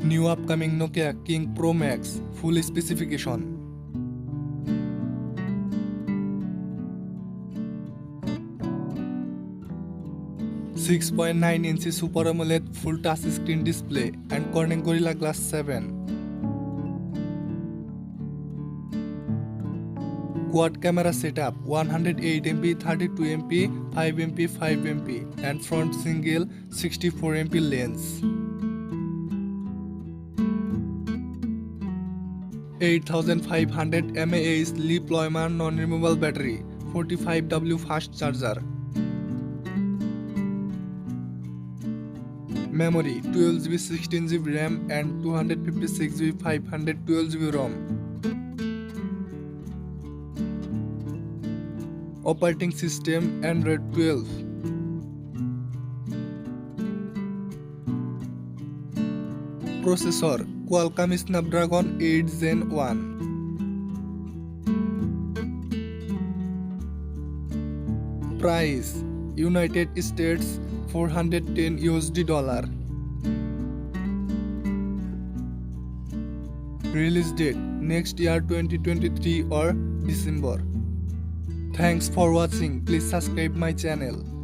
New upcoming Nokia King Pro Max full specification. 6.9-inch Super AMOLED full touchscreen display and Corning Gorilla Glass 7. Quad camera setup 108MP, 32MP, 5MP, 5MP and front single 64MP lens. 8500 mAh Li-Ploiman non-removable battery, 45W fast charger. Memory 12GB 16GB RAM and 256GB 512GB ROM. Operating system Android 12. Processor Qualcomm Snapdragon 8 Gen 1. Price United States $410. Release date next year 2023 or December. Thanks for watching. Please subscribe my channel.